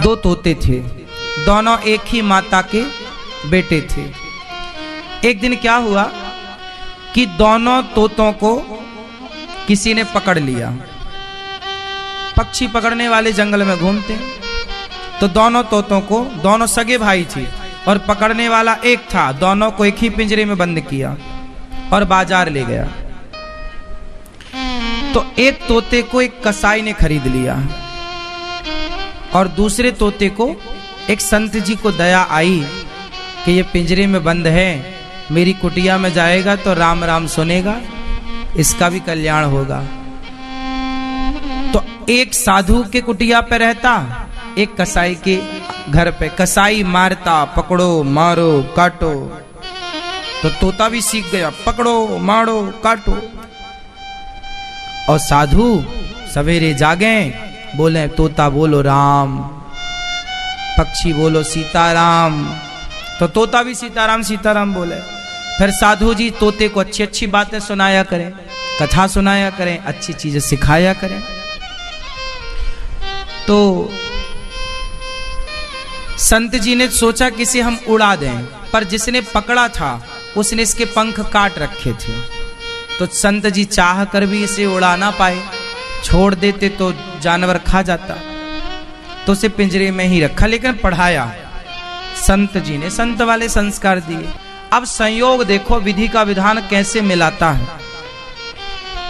दो तोते थे, दोनों एक ही माता के बेटे थे। एक दिन क्या हुआ कि दोनों तोतों को किसी ने पकड़ लिया। पक्षी पकड़ने वाले जंगल में घूमते हैं, तो दोनों तोतों को, दोनों सगे भाई थे और पकड़ने वाला एक था, दोनों को एक ही पिंजरे में बंद किया और बाजार ले गया। तो एक तोते को एक कसाई ने खरीद लिया और दूसरे तोते को एक संत जी को दया आई कि ये पिंजरे में बंद है, मेरी कुटिया में जाएगा तो राम राम सुनेगा, इसका भी कल्याण होगा। तो एक साधु के कुटिया पे रहता, एक कसाई के घर पे। कसाई मारता, पकड़ो मारो काटो, तो तोता भी सीख गया, पकड़ो मारो काटो। और साधु सवेरे जागे, बोले तोता बोलो राम, पक्षी बोलो सीताराम, तो तोता भी सीताराम सीताराम बोले। फिर साधु जी तोते को अच्छी अच्छी बातें सुनाया करें, कथा सुनाया करें, अच्छी चीजें सिखाया करें। तो संत जी ने सोचा कि इसे हम उड़ा दें, पर जिसने पकड़ा था उसने इसके पंख काट रखे थे। तो संत जी चाह कर भी इसे उड़ा ना पाए, छोड़ देते तो जानवर खा जाता, तो उसे पिंजरे में ही रखा, लेकिन पढ़ाया। संत जी ने संत वाले संस्कार दिए। अब संयोग देखो विधि का विधान कैसे मिलाता है।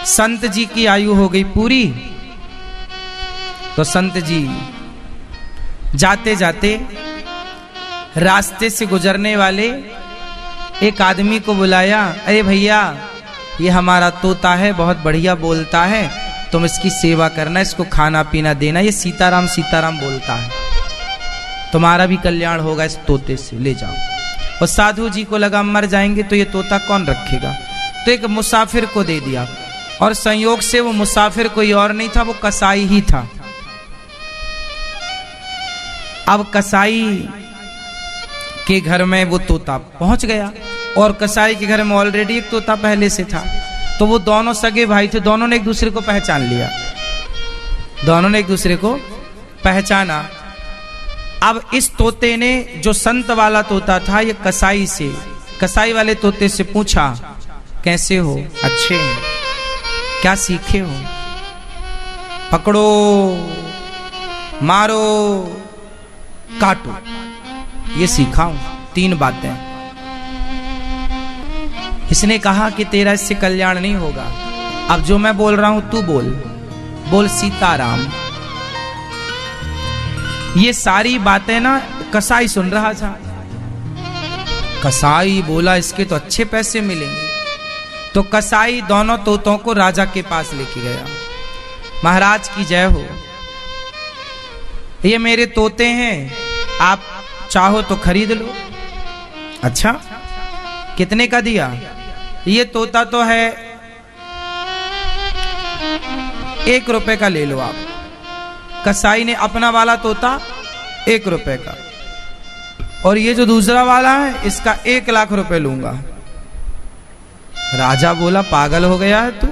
संत जी की आयु हो गई पूरी, तो संत जी जाते जाते रास्ते से गुजरने वाले एक आदमी को बुलाया, अरे भैया ये हमारा तोता है, बहुत बढ़िया बोलता है, तुम इसकी सेवा करना, इसको खाना पीना देना, ये सीताराम सीताराम बोलता है, तुम्हारा भी कल्याण होगा इस तोते से, ले जाओ। और साधु जी को लगा मर जाएंगे तो ये तोता कौन रखेगा, तो एक मुसाफिर को दे दिया। और संयोग से वो मुसाफिर कोई और नहीं था, वो कसाई ही था। अब कसाई के घर में वो तोता पहुंच गया, और कसाई के घर में ऑलरेडी एक तोता पहले से था। तो वो दोनों सगे भाई थे, दोनों ने एक दूसरे को पहचान लिया, दोनों ने एक दूसरे को पहचाना। अब इस तोते ने, जो संत वाला तोता था, ये कसाई वाले तोते से पूछा, कैसे हो? अच्छे हैं। क्या सीखे हो? पकड़ो मारो काटो, ये सीखा हूं, 3 बातें। इसने कहा कि तेरा इससे कल्याण नहीं होगा, अब जो मैं बोल रहा हूं तू बोल सीताराम। ये सारी बातें ना कसाई सुन रहा था। कसाई बोला इसके तो अच्छे पैसे मिलेंगे, तो कसाई दोनों तोतों को राजा के पास लेके गया। महाराज की जय हो, ये मेरे तोते हैं, आप चाहो तो खरीद लो। अच्छा, कितने का दिया? ये तोता तो है 1 रुपए का, ले लो आप। कसाई ने अपना वाला तोता 1 रुपए का, और ये जो दूसरा वाला है इसका 1 लाख रुपए लूंगा। राजा बोला पागल हो गया है तू,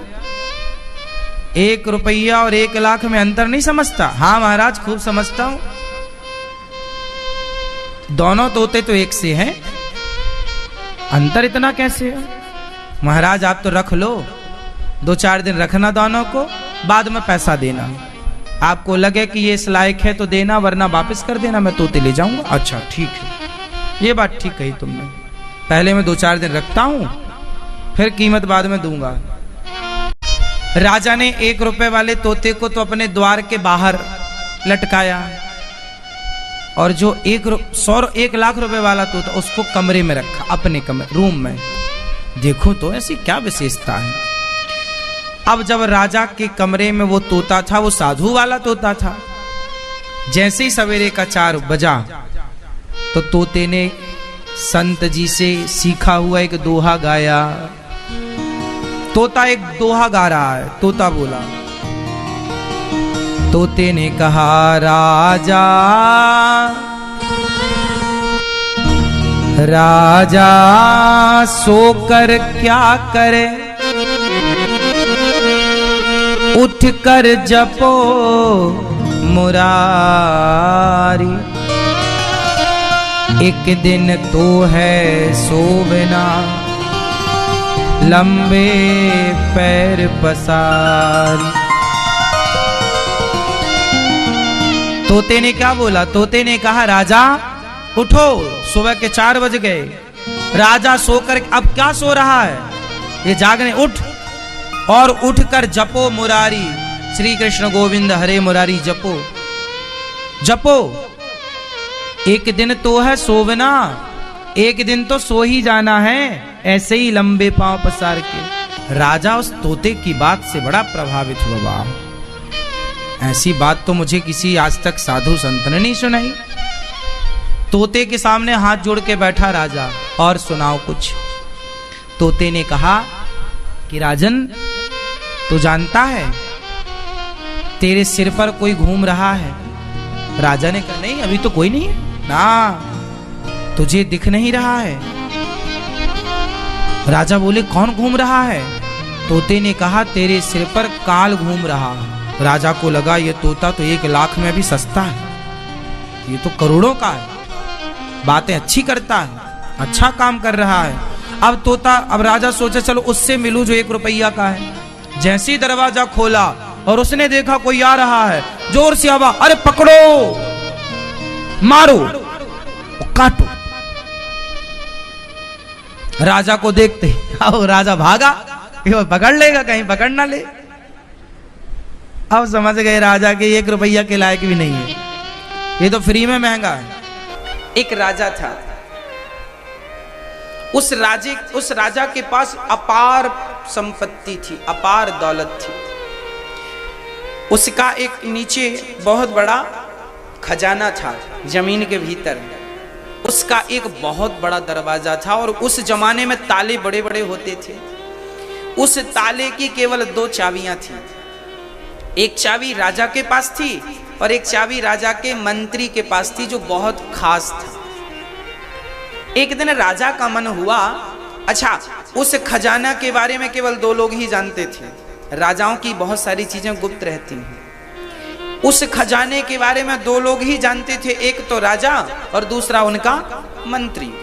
1 रुपया और 1 लाख में अंतर नहीं समझता? हाँ महाराज खूब समझता हूं, दोनों तोते तो एक से हैं, अंतर इतना कैसे है? महाराज आप तो रख लो, 2-4 दिन रखना दोनों को, बाद में पैसा देना। आपको लगे कि ये इस लायक है तो देना, वरना वापस कर देना, मैं तोते ले जाऊंगा। अच्छा ठीक है, ये बात ठीक कही तुमने, पहले मैं 2-4 दिन रखता हूं, फिर कीमत बाद में दूंगा। राजा ने 1 रुपए वाले तोते को तो अपने द्वार के बाहर लटकाया, और जो 1 लाख रुपए वाला तोता उसको कमरे में रखा, अपने कमरे रूम में। देखो तो ऐसी क्या विशेषता है। अब जब राजा के कमरे में वो तोता था, वो साधु वाला तोता था, जैसे ही सवेरे का 4 बजा तो तोते ने संत जी से सीखा हुआ एक दोहा गाया। तोता एक दोहा गा रहा है। तोता बोला, तोते ने कहा राजा राजा सोकर क्या करे, उठ कर जपो मुरारी। एक दिन तो है सोवना, लंबे पैर पसारी। तोते ने क्या बोला? तोते ने कहा राजा उठो, सुबह के 4 बज गए। राजा सोकर अब क्या सो रहा है, ये जागने, उठ और उठकर जपो मुरारी, श्री कृष्ण गोविंद हरे मुरारी जपो जपो। एक दिन तो है सोवना, एक दिन तो सो ही जाना है, ऐसे ही लंबे पांव पसार के। राजा उस तोते की बात से बड़ा प्रभावित हुआ। ऐसी बात तो मुझे किसी आज तक साधु संत ने नहीं सुनाई। तोते के सामने हाथ जोड़ के बैठा राजा, और सुनाओ कुछ। तोते ने कहा कि राजन, तू जानता है तेरे सिर पर कोई घूम रहा है? राजा ने कहा नहीं, अभी तो कोई नहीं है ना, तुझे दिख नहीं रहा है। राजा बोले कौन घूम रहा है? तोते ने कहा तेरे सिर पर काल घूम रहा है। राजा को लगा ये तोता तो 1 लाख में भी सस्ता है, ये तो करोड़ों का है, बातें अच्छी करता है, अच्छा काम कर रहा है। अब राजा सोचा चलो उससे मिलूं जो 1 रुपया का है। जैसे ही दरवाजा खोला और उसने देखा कोई आ रहा है, जोर से आवाज, अरे पकड़ो, मारो, काटो। राजा को देखते अब राजा भागा, पकड़ लेगा, कहीं पकड़ ना ले। अब समझ गए राजा के 1 रुपया के लायक भी नहीं है, ये तो फ्री में महंगा है। एक राजा था, उस राजा के पास अपार संपत्ति थी, अपार दौलत थी। उसका एक नीचे बहुत बड़ा खजाना था जमीन के भीतर। उसका एक बहुत बड़ा दरवाजा था और उस जमाने में ताले बड़े बड़े होते थे। उस ताले की केवल 2 चाबियां थी। एक चाबी राजा के पास थी और एक चाबी राजा के मंत्री के पास थी, जो बहुत खास था। एक दिन राजा का मन हुआ, अच्छा उस खजाना के बारे में केवल 2 लोग ही जानते थे, राजाओं की बहुत सारी चीजें गुप्त रहती हैं। उस खजाने के बारे में 2 लोग ही जानते थे, एक तो राजा और दूसरा उनका मंत्री।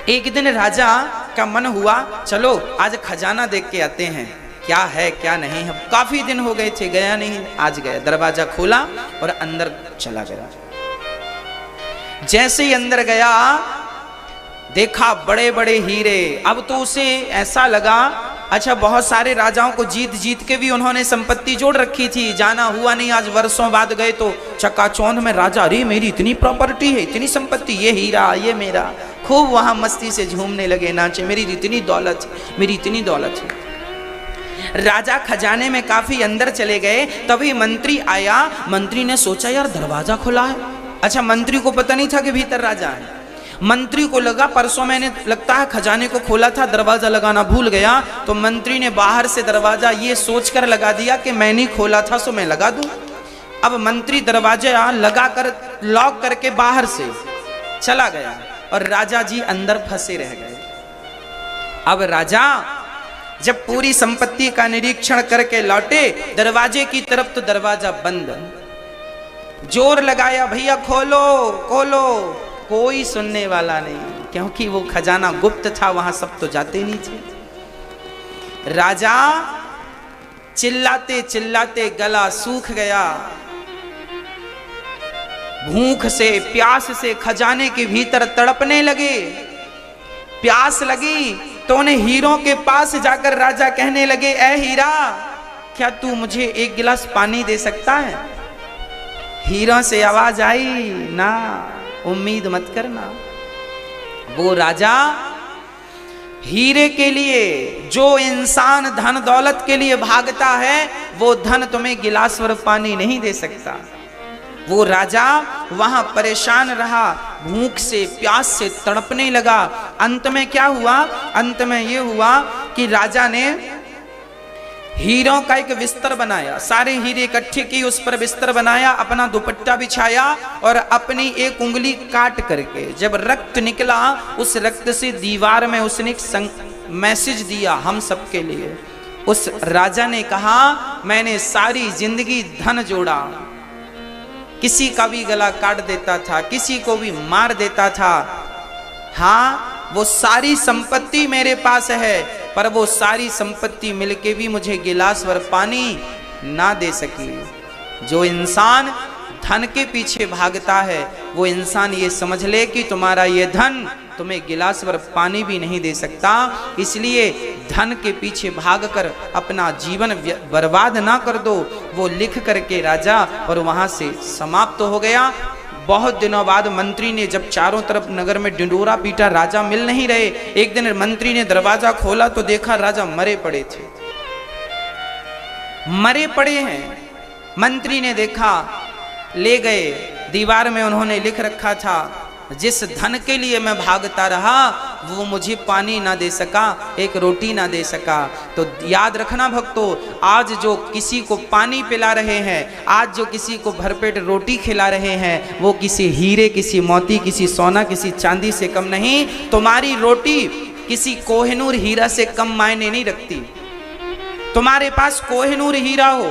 एक दिन राजा का मन हुआ, चलो आज खजाना देख के आते हैं, क्या है क्या नहीं है। काफी दिन हो गए थे, गया नहीं, आज गया। दरवाजा खोला और अंदर चला गया। जैसे ही अंदर गया देखा बड़े बड़े हीरे। अब तो उसे ऐसा लगा, अच्छा बहुत सारे राजाओं को जीत जीत के भी उन्होंने संपत्ति जोड़ रखी थी, जाना हुआ नहीं। आज वर्षों बाद गए तो चकाचौंध में राजा, अरे मेरी इतनी प्रॉपर्टी है, इतनी संपत्ति, ये हीरा ये मेरा। खूब वहां मस्ती से झूमने लगे, नाचे, मेरी इतनी दौलत, मेरी इतनी दौलत है। राजा खजाने में काफी अंदर चले गए, तभी मंत्री आया। मंत्री ने सोचा यार दरवाजा खुला है। अच्छा मंत्री को पता नहीं था कि भीतर राजा है। मंत्री को लगा परसों मैंने लगता है खजाने को खोला था, दरवाजा लगाना भूल गया। तो मंत्री ने बाहर से दरवाजा ये सोचकर लगा दिया कि मैंने खोला था सो मैं लगा दूं। अब मंत्री दरवाजा लगा कर लॉक करके बाहर से चला गया और राजा जी अंदर फंसे रह गए। अब राजा जब पूरी संपत्ति का निरीक्षण करके लौटे, दरवाजे की तरफ तो दरवाजा बंद। जोर लगाया, भैया खोलो खोलो, कोई सुनने वाला नहीं, क्योंकि वो खजाना गुप्त था, वहां सब तो जाते नहीं थे। राजा चिल्लाते चिल्लाते गला सूख गया। भूख से प्यास से खजाने के भीतर तड़पने लगे। प्यास लगी तो उन्हें हीरों के पास जाकर राजा कहने लगे, ऐ हीरा, क्या तू मुझे 1 गिलास पानी दे सकता है? हीरों से आवाज आई, ना, उम्मीद मत करना। वो राजा हीरे के लिए, जो इंसान धन दौलत के लिए भागता है, वो धन तुम्हें गिलास भर पानी नहीं दे सकता। वो राजा वहां परेशान रहा, भूख से प्यास से तड़पने लगा। अंत में क्या हुआ? अंत में ये हुआ कि राजा ने हीरों का एक बिस्तर बनाया, सारे हीरे इकट्ठे किए, उस पर बिस्तर बनाया, अपना दुपट्टा बिछाया और अपनी 1 उंगली काट करके जब रक्त निकला, उस रक्त से दीवार में उसने एक मैसेज दिया हम सबके लिए। उस राजा ने कहा, मैंने सारी जिंदगी धन जोड़ा, किसी का भी गला काट देता था, किसी को भी मार देता था। हाँ, वो सारी संपत्ति मेरे पास है, पर वो सारी संपत्ति मिलके भी मुझे गिलास भर पानी ना दे सकी। जो इंसान धन के पीछे भागता है, वो इंसान ये समझ ले कि तुम्हारा ये धन तुम्हें गिलास भर पानी भी नहीं दे सकता। इसलिए धन के पीछे भागकर अपना जीवन बर्बाद ना कर दो। वो लिख करके राजा और वहां से समाप्त हो गया। बहुत दिनों बाद मंत्री ने जब चारों तरफ नगर में ढिंढोरा पीटा, राजा मिल नहीं रहे। एक दिन मंत्री ने दरवाजा खोला तो देखा राजा मरे पड़े थे, मरे पड़े हैं। मंत्री ने देखा, ले गए। दीवार में उन्होंने लिख रखा था, जिस धन के लिए मैं भागता रहा वो मुझे पानी ना दे सका, एक रोटी ना दे सका। तो याद रखना भक्तों, आज जो किसी को पानी पिला रहे हैं, आज जो किसी को भरपेट रोटी खिला रहे हैं, वो किसी हीरे, किसी मोती, किसी सोना, किसी चांदी से कम नहीं। तुम्हारी रोटी किसी कोहिनूर हीरा से कम मायने नहीं रखती। तुम्हारे पास कोहिनूर हीरा हो,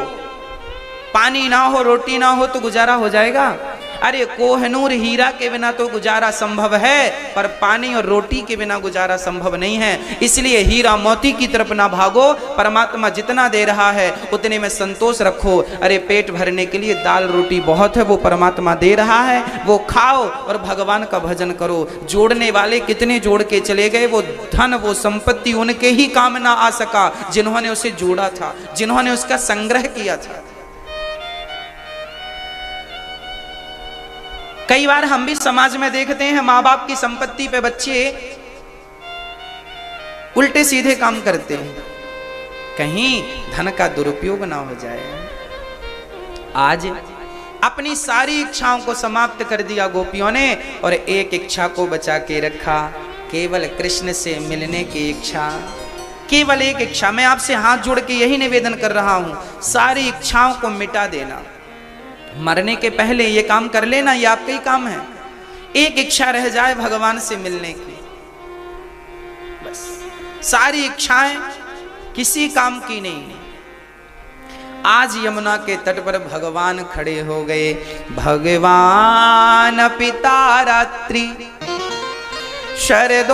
पानी ना हो, रोटी ना हो तो गुजारा हो जाएगा? अरे कोहिनूर हीरा के बिना तो गुजारा संभव है, पर पानी और रोटी के बिना गुजारा संभव नहीं है। इसलिए हीरा मोती की तरफ ना भागो, परमात्मा जितना दे रहा है उतने में संतोष रखो। अरे पेट भरने के लिए दाल रोटी बहुत है, वो परमात्मा दे रहा है, वो खाओ और भगवान का भजन करो। जोड़ने वाले कितने जोड़ के चले गए, वो धन, वो संपत्ति उनके ही काम ना आ सका जिन्होंने उसे जोड़ा था, जिन्होंने उसका संग्रह किया था। कई बार हम भी समाज में देखते हैं, माँ बाप की संपत्ति पे बच्चे उल्टे सीधे काम करते हैं, कहीं धन का दुरुपयोग ना हो जाए। आज अपनी सारी इच्छाओं को समाप्त कर दिया गोपियों ने, और एक इच्छा को बचा के रखा, केवल कृष्ण से मिलने की इच्छा। केवल एक इच्छा। मैं आपसे हाथ जोड़ के यही निवेदन कर रहा हूं, सारी इच्छाओं को मिटा देना। मरने के पहले ये काम कर लेना, ये आपका ही काम है। एक इच्छा रह जाए भगवान से मिलने की, बस। सारी इच्छाएं किसी काम की नहीं। आज यमुना के तट पर भगवान खड़े हो गए। भगवान पिता रात्रि शरदोत्फुल्ल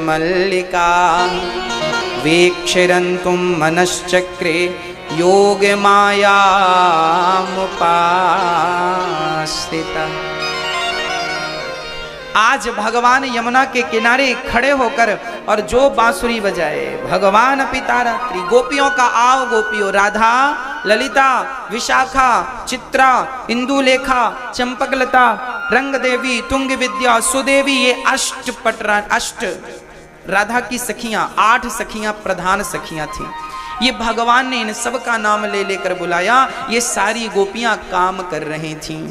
मल्लिका वीक्षरन्तुं मनश्चक्रे योग माया मुपास्थिता। आज भगवान यमुना के किनारे खड़े होकर और जो बांसुरी बजाए, भगवान पिता रात्रि। गोपियों का आओ गोपियों, राधा, ललिता, विशाखा, चित्रा, इंदुलेखा, चंपकलता, रंग देवी, तुंग विद्या, सुदेवी, ये अष्ट राधा की सखियां, 8 सखियां प्रधान सखियां थी। ये भगवान ने इन सब का नाम ले लेकर बुलाया। ये सारी गोपियां काम कर रही थीं।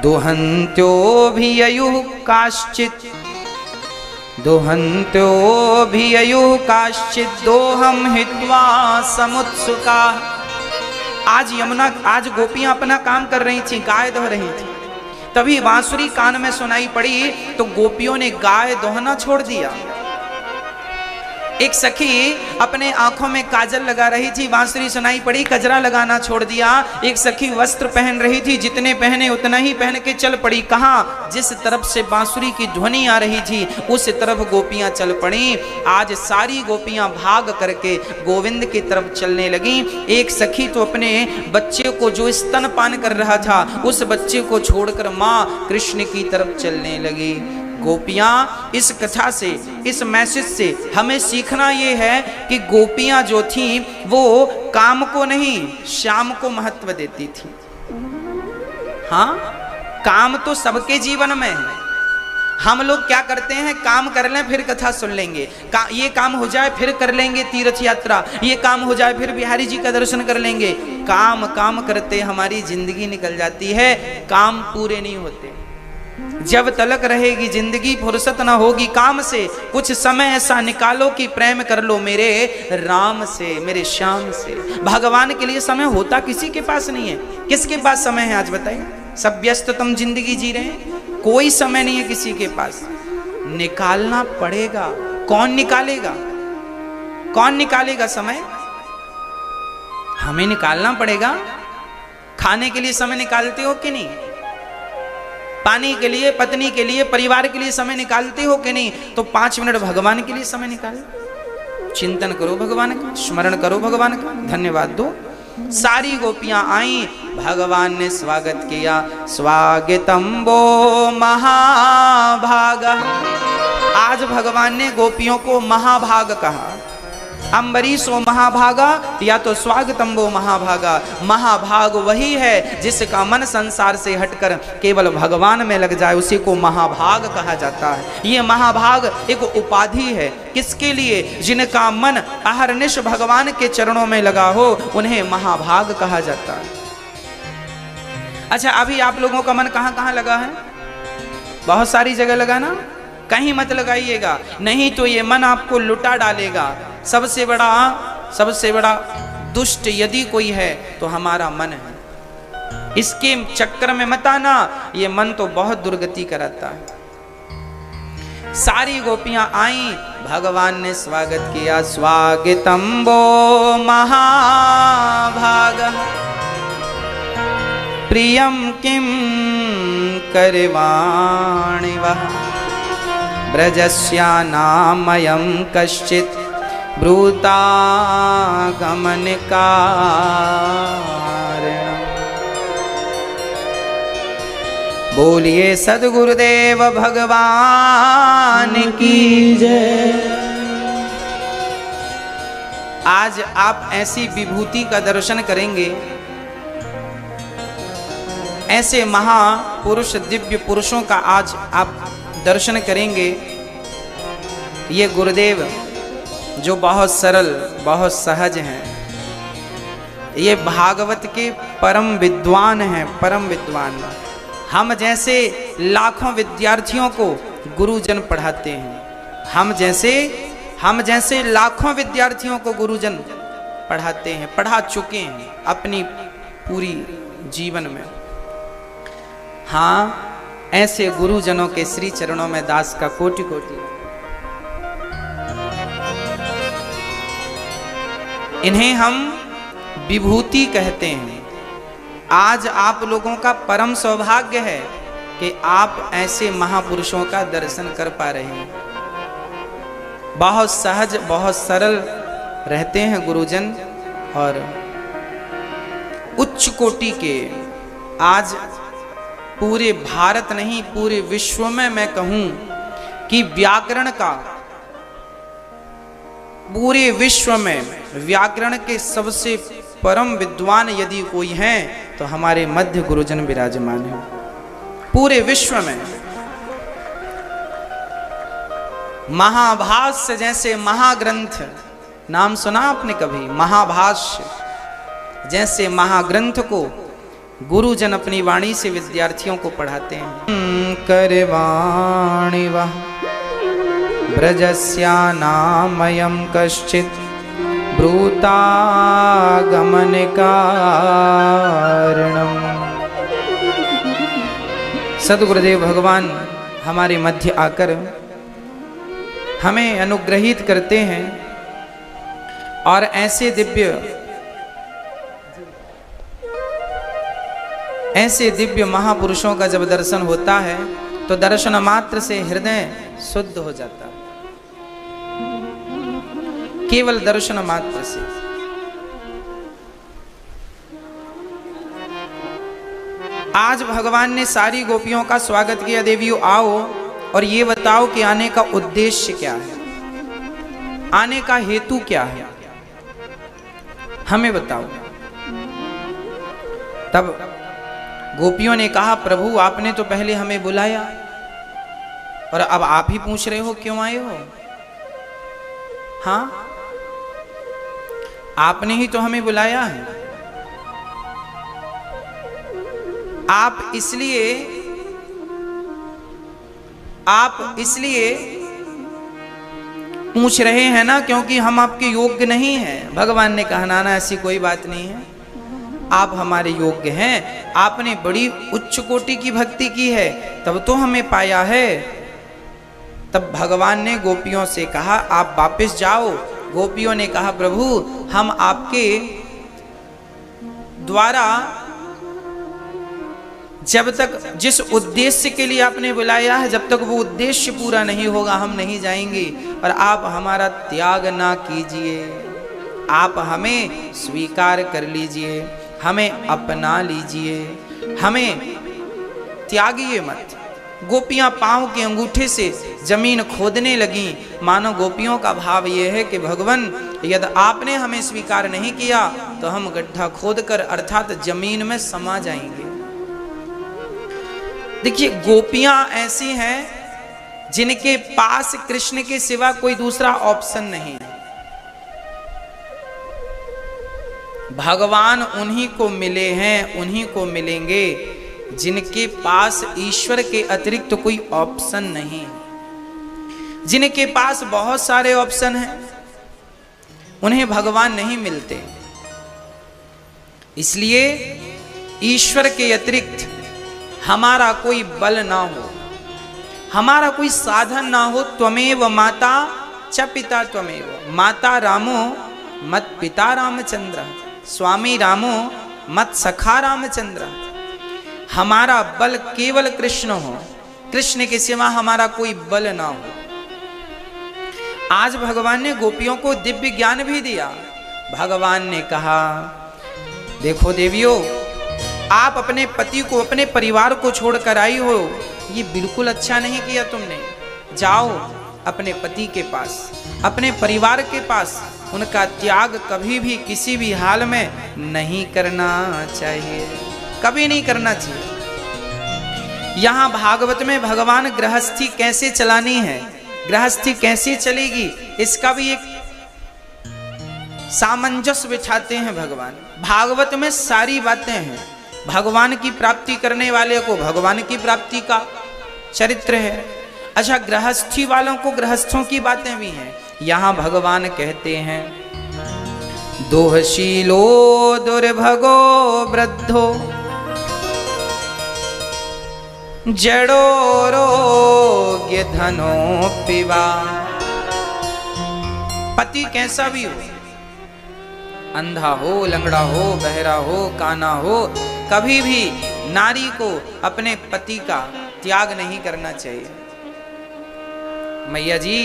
दोहन्त्यो भी अयुः काश्चित्, दोहन्त्यो भी अयुः काश्चित्, दोहम हित्वा समुत्सुका। आज यमुना, आज गोपियां अपना काम कर रही थी, गाय दोह रही थी। तभी बांसुरी कान में सुनाई पड़ी तो गोपियों ने गाय दोहना छोड़ दिया। एक सखी अपने आंखों में काजल लगा रही थी, बांसुरी सुनाई पड़ी, कजरा लगाना छोड़ दिया। एक सखी वस्त्र पहन रही थी, जितने पहने उतना ही पहन के चल पड़ी। कहाँ? जिस तरफ से बांसुरी की ध्वनि आ रही थी उस तरफ गोपियां चल पड़ी। आज सारी गोपियां भाग करके गोविंद की तरफ चलने लगी। एक सखी तो अपने बच्चे को जो स्तनपान कर रहा था उस बच्चे को छोड़कर माँ कृष्ण की तरफ चलने लगी। गोपियां, इस कथा से, इस मैसेज से हमें सीखना ये है कि गोपियां जो थीं वो काम को नहीं, श्याम को महत्व देती थी। हाँ, काम तो सबके जीवन में है। हम लोग क्या करते हैं, काम कर लें फिर कथा सुन लेंगे, ये काम हो जाए फिर कर लेंगे तीर्थ यात्रा, ये काम हो जाए फिर बिहारी जी का दर्शन कर लेंगे। काम काम करते हमारी जिंदगी निकल जाती है, काम पूरे नहीं होते। जब तलक रहेगी जिंदगी फुर्सत ना होगी काम से। कुछ समय ऐसा निकालो कि प्रेम कर लो मेरे राम से, मेरे श्याम से। भगवान के लिए समय होता किसी के पास नहीं है। किसके पास समय है आज बताइए? सब व्यस्ततम जिंदगी जी रहे हैं, कोई समय नहीं है किसी के पास। निकालना पड़ेगा। कौन निकालेगा? कौन निकालेगा समय? हमें निकालना पड़ेगा। खाने के लिए समय निकालते हो कि नहीं? पानी के लिए, पत्नी के लिए, परिवार के लिए समय निकालते हो कि नहीं? तो 5 मिनट भगवान के लिए समय निकालो, चिंतन करो भगवान का, स्मरण करो भगवान का, धन्यवाद दो। सारी गोपियां आई, भगवान ने स्वागत किया। स्वागतम वो महाभागा। आज भगवान ने गोपियों को महाभाग कहा। अम्बरीशो महाभागा, या तो स्वागतम वो महाभागा। महाभाग वही है जिसका मन संसार से हटकर केवल भगवान में लग जाए, उसी को महाभाग कहा जाता है। ये महाभाग एक उपाधि है। किसके लिए? जिनका मन अहरनिश भगवान के चरणों में लगा हो, उन्हें महाभाग कहा जाता है। अच्छा, अभी आप लोगों का मन कहां कहां लगा है? बहुत सारी जगह लगा ना? कहीं मत लगाइएगा, नहीं तो ये मन आपको लुटा डालेगा। सबसे बड़ा दुष्ट यदि कोई है तो हमारा मन है। इसके चक्कर में मत आना, ये मन तो बहुत दुर्गति कराता है। सारी गोपियां आई, भगवान ने स्वागत किया। स्वागतम वो महाभाग, प्रियम किम करवाणि वः, ब्रजस्यानामयं कश्चित् ब्रूता गमन कारण। बोलिए सद्गुरुदेव भगवान की जय। आज आप ऐसी विभूति का दर्शन करेंगे, ऐसे महापुरुष दिव्य पुरुषों का आज आप दर्शन करेंगे। ये गुरुदेव जो बहुत सरल, बहुत सहज हैं, ये भागवत के परम विद्वान हैं, परम विद्वान। हम जैसे लाखों विद्यार्थियों को गुरुजन पढ़ाते हैं। हम जैसे लाखों विद्यार्थियों को गुरुजन पढ़ाते हैं, पढ़ा चुके हैं अपनी पूरी जीवन में। हाँ, ऐसे गुरुजनों के श्री चरणों में दास का कोटि कोटि। इन्हें हम विभूति कहते हैं। आज आप लोगों का परम सौभाग्य है कि आप ऐसे महापुरुषों का दर्शन कर पा रहे हैं। बहुत सहज, बहुत सरल रहते हैं गुरुजन, और उच्च कोटि के। आज पूरे भारत नहीं, पूरे विश्व में मैं कहूं कि व्याकरण का, पूरे विश्व में व्याकरण के सबसे परम विद्वान यदि कोई हैं तो हमारे मध्य गुरुजन विराजमान हैं। पूरे विश्व में महाभाष्य जैसे महाग्रंथ, नाम सुना आपने कभी? महाभाष्य जैसे महाग्रंथ को गुरुजन अपनी वाणी से विद्यार्थियों को पढ़ाते हैं। करवाणि वः ब्रजस्यानामयं कश्चित् ब्रूता गमन कारणम्। सद्गुरुदेव भगवान हमारे मध्य आकर हमें अनुग्रहित करते हैं, और ऐसे दिव्य महापुरुषों का जब दर्शन होता है तो दर्शन मात्र से हृदय शुद्ध हो जाता है, केवल दर्शन मात्र से। आज भगवान ने सारी गोपियों का स्वागत किया। देवियों आओ और ये बताओ कि आने का उद्देश्य क्या है, आने का हेतु क्या है, हमें बताओ। तब गोपियों ने कहा, प्रभु आपने तो पहले हमें बुलाया और अब आप ही पूछ रहे हो क्यों आए हो? हाँ, आपने ही तो हमें बुलाया है। आप इसलिए पूछ रहे हैं ना क्योंकि हम आपके योग्य नहीं हैं। भगवान ने कहा ना ना, ऐसी कोई बात नहीं है, आप हमारे योग्य हैं। आपने बड़ी उच्च कोटि की भक्ति की है तब तो हमें पाया है। तब भगवान ने गोपियों से कहा, आप वापस जाओ। गोपियों ने कहा, प्रभु हम आपके द्वारा जब तक जिस उद्देश्य के लिए आपने बुलाया है, जब तक वो उद्देश्य पूरा नहीं होगा हम नहीं जाएंगे। और आप हमारा त्याग ना कीजिए, आप हमें स्वीकार कर लीजिए, हमें अपना लीजिए, हमें त्यागिए मत। गोपियां पांव के अंगूठे से जमीन खोदने लगी। मानो गोपियों का भाव यह है कि भगवान यदि आपने हमें स्वीकार नहीं किया तो हम गड्ढा खोदकर अर्थात जमीन में समा जाएंगे। देखिए, गोपियां ऐसी हैं जिनके पास कृष्ण के सिवा कोई दूसरा ऑप्शन नहीं है। भगवान उन्हीं को मिले हैं, उन्हीं को मिलेंगे जिनके पास ईश्वर के अतिरिक्त तो कोई ऑप्शन नहीं है। जिनके पास बहुत सारे ऑप्शन हैं उन्हें भगवान नहीं मिलते। इसलिए ईश्वर के अतिरिक्त हमारा कोई बल ना हो, हमारा कोई साधन ना हो। त्वमेव माता च पिता त्वमेव, माता रामो मत पिता रामचंद्र, स्वामी रामो मत सखा रामचंद्र। हमारा बल केवल कृष्ण हो, कृष्ण के सिवा हमारा कोई बल ना हो। आज भगवान ने गोपियों को दिव्य ज्ञान भी दिया। भगवान ने कहा, देखो देवियों, आप अपने पति को, अपने परिवार को छोड़कर आई हो, ये बिल्कुल अच्छा नहीं किया तुमने। जाओ अपने पति के पास, अपने परिवार के पास। उनका त्याग कभी भी किसी भी हाल में नहीं करना चाहिए, कभी नहीं करना चाहिए। यहां भागवत में भगवान गृहस्थी कैसे चलानी है, गृहस्थी कैसे चलेगी, इसका भी एक सामंजस्य बिठाते हैं भगवान। भागवत में सारी बातें हैं। भगवान की प्राप्ति करने वाले को भगवान की प्राप्ति का चरित्र है। अच्छा, गृहस्थी वालों को गृहस्थों की बातें भी हैं। यहां भगवान कहते हैं, दोहशीलो दुर्भगो वृद्धो जड़ो रोग्य धनो पिवा। पति कैसा भी हो, अंधा हो, लंगड़ा हो, बहरा हो, काना हो, कभी भी नारी को अपने पति का त्याग नहीं करना चाहिए। मैया जी,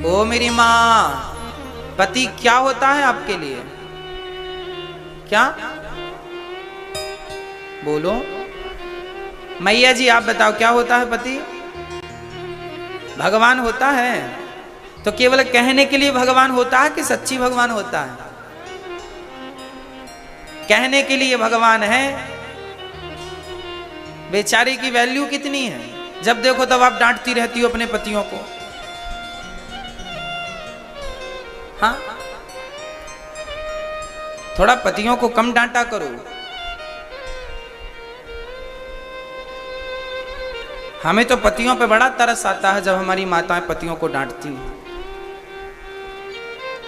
ओ मेरी माँ, पति क्या होता है आपके लिए? क्या बोलो मैया जी, आप बताओ क्या होता है पति? भगवान होता है। तो केवल कहने के लिए भगवान होता है कि सच्ची भगवान होता है? कहने के लिए भगवान है। बेचारे की वैल्यू कितनी है, जब देखो तब आप डांटती रहती हो अपने पतियों को। हाँ, थोड़ा पतियों को कम डांटा करो। हमें तो पतियों पे बड़ा तरस आता है जब हमारी माताएं पतियों को डांटती हैं।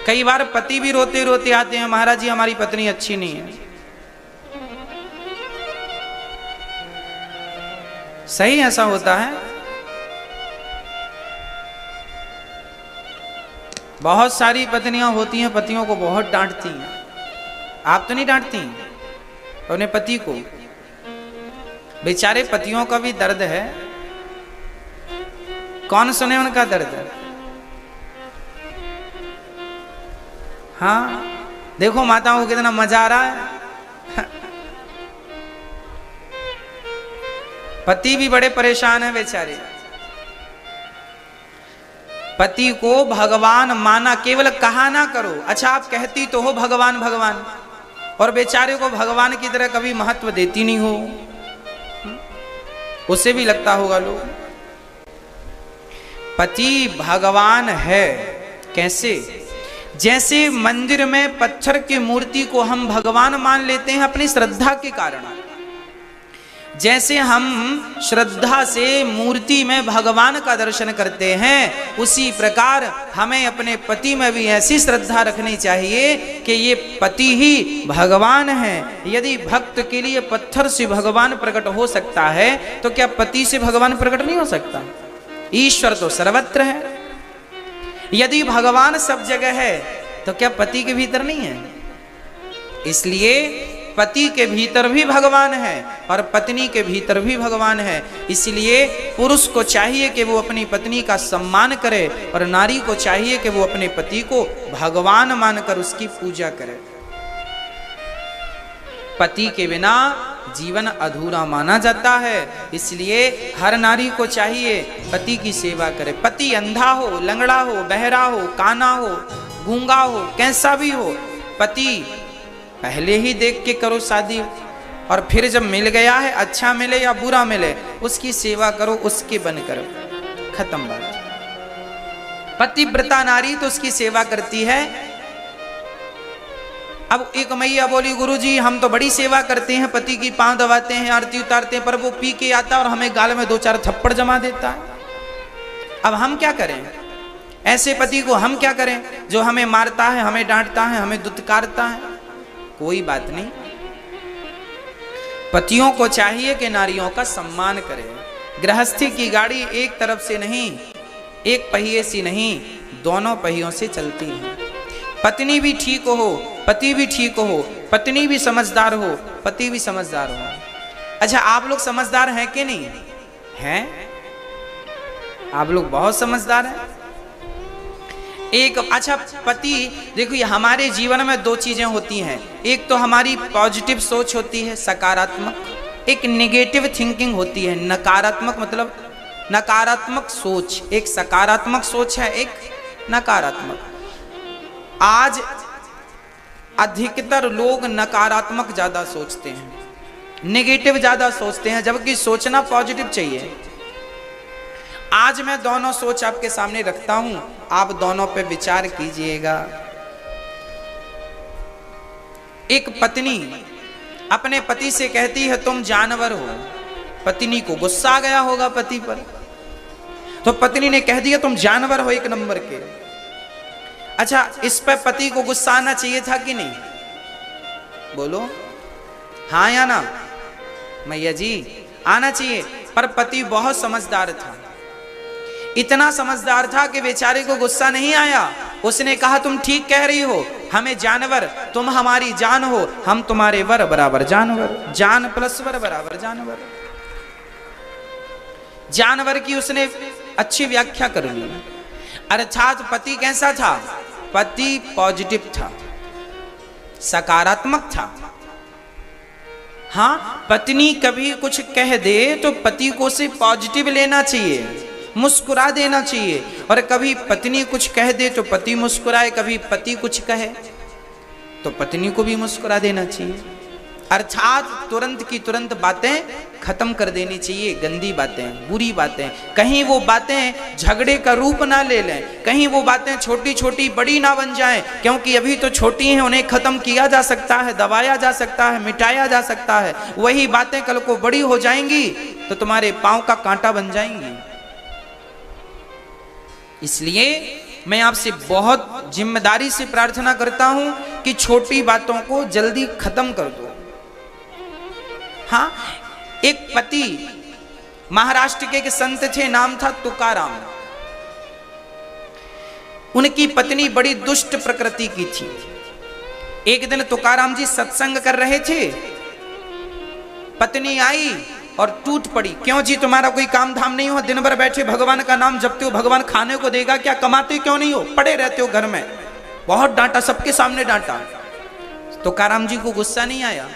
कई बार पति भी रोते रोते आते हैं, महाराज जी हमारी पत्नी अच्छी नहीं है। सही ऐसा होता है। बहुत सारी पत्नियां होती हैं, पतियों को बहुत डांटती हैं। आप तो नहीं डांटती अपने पति को? बेचारे पतियों का भी दर्द है, कौन सुने उनका दर्द? हाँ, देखो माताओं को कितना मजा आ रहा है। पति भी बड़े परेशान है बेचारे। पति को भगवान माना, केवल कहा ना करो। अच्छा, आप कहती तो हो भगवान भगवान, और बेचारे को भगवान की तरह कभी महत्व देती नहीं हो। उसे भी लगता होगा लोग पति भगवान है। कैसे? जैसे मंदिर में पत्थर की मूर्ति को हम भगवान मान लेते हैं अपनी श्रद्धा के कारण, जैसे हम श्रद्धा से मूर्ति में भगवान का दर्शन करते हैं, उसी प्रकार हमें अपने पति में भी ऐसी श्रद्धा रखनी चाहिए कि ये पति ही भगवान है। यदि भक्त के लिए पत्थर से भगवान प्रकट हो सकता है तो क्या पति से भगवान प्रकट नहीं हो सकता? ईश्वर तो सर्वत्र है। यदि भगवान सब जगह है तो क्या पति के भीतर नहीं है? इसलिए पति के भीतर भी भगवान है और पत्नी के भीतर भी भगवान है। इसलिए पुरुष को चाहिए कि वो अपनी पत्नी का सम्मान करे और नारी को चाहिए कि वो अपने पति को भगवान मानकर उसकी पूजा करे। पति के बिना जीवन अधूरा माना जाता है, इसलिए हर नारी को चाहिए पति की सेवा करे। पति अंधा हो, लंगड़ा हो, बहरा हो, काना हो, गूंगा हो, कैसा भी हो, पति पहले ही देख के करो शादी, और फिर जब मिल गया है, अच्छा मिले या बुरा मिले, उसकी सेवा करो, उसके बन करो, खत्म बात। पतिव्रता नारी तो उसकी सेवा करती है। अब एक मैया बोली, गुरुजी हम तो बड़ी सेवा करते हैं, पति की पांव दबाते हैं, आरती उतारते हैं, पर वो पी के आता और हमें गाल में 2-4 थप्पड़ जमा देता है। अब हम क्या करें? ऐसे पति को हम क्या करें जो हमें मारता है, हमें डांटता है, हमें दुत्कारता है? कोई बात नहीं, पतियों को चाहिए कि नारियों का सम्मान करें। गृहस्थी की गाड़ी एक तरफ से नहीं, एक पहिए से नहीं, दोनों पहियों से चलती है। पत्नी भी ठीक हो, पति भी ठीक हो, पत्नी भी समझदार हो, पति भी समझदार हो। अच्छा, आप लोग समझदार हैं कि नहीं हैं? आप लोग बहुत समझदार हैं। एक अच्छा पति, देखो ये हमारे जीवन में 2 चीजें होती हैं। एक तो हमारी पॉजिटिव सोच होती है, सकारात्मक, एक नेगेटिव थिंकिंग होती है, नकारात्मक, मतलब नकारात्मक सोच। एक सकारात्मक सोच है, एक नकारात्मक। आज अधिकतर लोग नकारात्मक ज्यादा सोचते हैं, नेगेटिव ज्यादा सोचते हैं, जबकि सोचना पॉजिटिव चाहिए। आज मैं दोनों सोच आपके सामने रखता हूं, आप दोनों पे विचार कीजिएगा। एक पत्नी अपने पति से कहती है तुम जानवर हो। पत्नी को गुस्सा आ गया होगा पति पर, तो पत्नी ने कह दिया तुम जानवर हो एक नंबर के। अच्छा, इस पे पति को गुस्सा आना चाहिए था कि नहीं? बोलो हाँ या ना? मैया जी आना चाहिए, पर पति बहुत समझदार था। इतना समझदार था कि बेचारे को गुस्सा नहीं आया। उसने कहा तुम ठीक कह रही हो, हमें जानवर, तुम हमारी जान हो, हम तुम्हारे वर बराबर जानवर, जान प्लस वर बराबर जानवर। जानवर की उसने अच्छी व्याख्या कर ली। अर्थात पति कैसा था? पति पॉजिटिव था, सकारात्मक था। हाँ, पत्नी कभी कुछ कह दे तो पति को उसे पॉजिटिव लेना चाहिए, मुस्कुरा देना चाहिए। और कभी पत्नी कुछ कह दे तो पति मुस्कुराए, कभी पति कुछ कहे तो पत्नी को भी मुस्कुरा देना चाहिए। अर्थात तुरंत की तुरंत बातें खत्म कर देनी चाहिए, गंदी बातें, बुरी बातें। कहीं वो बातें झगड़े का रूप ना ले लें, कहीं वो बातें छोटी छोटी बड़ी ना बन जाएं, क्योंकि अभी तो छोटी हैं, उन्हें खत्म किया जा सकता है, दबाया जा सकता है, मिटाया जा सकता है। वही बातें कल को बड़ी हो जाएंगी तो तुम्हारे पांव का कांटा बन जाएंगी। इसलिए मैं आपसे बहुत जिम्मेदारी से प्रार्थना करता हूं कि छोटी बातों को जल्दी खत्म कर दो। हाँ, एक पति महाराष्ट्र के एक संत थे, नाम था तुकाराम। उनकी पत्नी बड़ी दुष्ट प्रकृति की थी। एक दिन तुकाराम जी सत्संग कर रहे थे, पत्नी आई और टूट पड़ी। क्यों जी, तुम्हारा कोई काम धाम नहीं हो? दिन भर बैठे भगवान का नाम जपते हो, भगवान खाने को देगा क्या? कमाते क्यों नहीं हो? पड़े रहते हो घर में। बहुत डांटा, सबके सामने डांटा। तुकाराम जी को गुस्सा नहीं आया।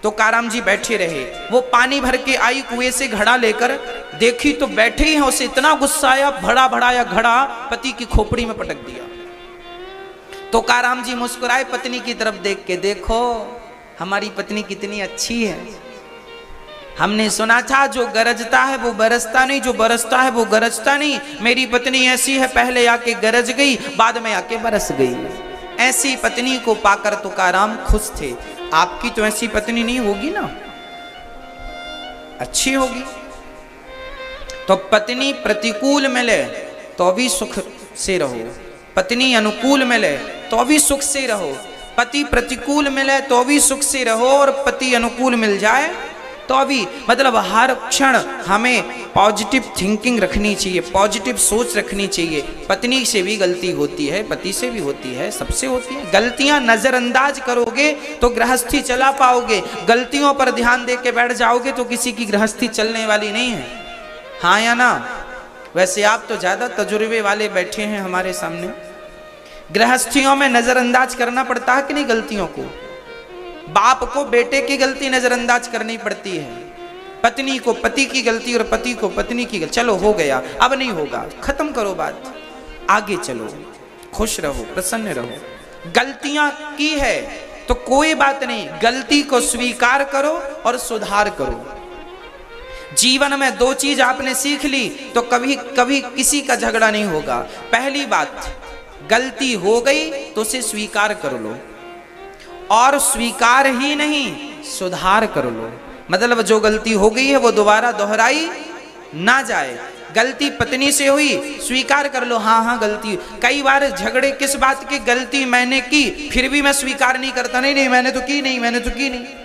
तुकाराम जी बैठे रहे। वो पानी भर के आई कुएं से घड़ा लेकर, देखी तो बैठे ही हैं, उसे इतना गुस्सा आया, भड़ा भड़ाया घड़ा पति की खोपड़ी में पटक दिया। तुकाराम जी मुस्कुराए पत्नी की तरफ देख के, देखो हमारी पत्नी कितनी अच्छी है। हमने सुना था जो गरजता है वो बरसता नहीं, जो बरसता है वो गरजता नहीं। मेरी पत्नी ऐसी है, पहले आके गरज गई, बाद में आके बरस गई। ऐसी पत्नी को पाकर तुकाराम खुश थे। आपकी तो ऐसी पत्नी नहीं होगी ना, अच्छी होगी। तो पत्नी प्रतिकूल मिले तो भी सुख से रहो, पत्नी अनुकूल मिले तो भी सुख से रहो। पति प्रतिकूल मिले तो भी सुख से रहो, और पति अनुकूल मिल जाए तो अभी मतलब हर क्षण हमें पॉजिटिव थिंकिंग रखनी चाहिए, पॉजिटिव सोच रखनी चाहिए। पत्नी से भी गलती होती है, पति से भी होती है, सबसे होती है। गलतियां नजरअंदाज करोगे तो गृहस्थी चला पाओगे, गलतियों पर ध्यान दे के बैठ जाओगे तो किसी की गृहस्थी चलने वाली नहीं है। हाँ या ना? वैसे आप तो ज्यादा तजुर्बे वाले बैठे हैं हमारे सामने। गृहस्थियों में नजरअंदाज करना पड़ता है कि नहीं गलतियों को? बाप को बेटे की गलती नजरअंदाज करनी पड़ती है, पत्नी को पति की गलती और पति को पत्नी की गलती। चलो हो गया, अब नहीं होगा, खत्म करो बात, आगे चलो, खुश रहो, प्रसन्न रहो। गलतियां की है तो कोई बात नहीं, गलती को स्वीकार करो और सुधार करो। जीवन में दो चीज आपने सीख ली तो कभी कभी किसी का झगड़ा नहीं होगा। पहली बात, गलती हो गई तो उसे स्वीकार कर लो, और स्वीकार ही नहीं सुधार कर लो। मतलब जो गलती हो गई है वो दोबारा दोहराई ना जाए। गलती पत्नी से हुई, स्वीकार कर लो, हाँ हाँ गलती। कई बार झगड़े किस बात की, गलती मैंने की फिर भी मैं स्वीकार नहीं करता, नहीं नहीं मैंने तो की नहीं, मैंने तो की नहीं।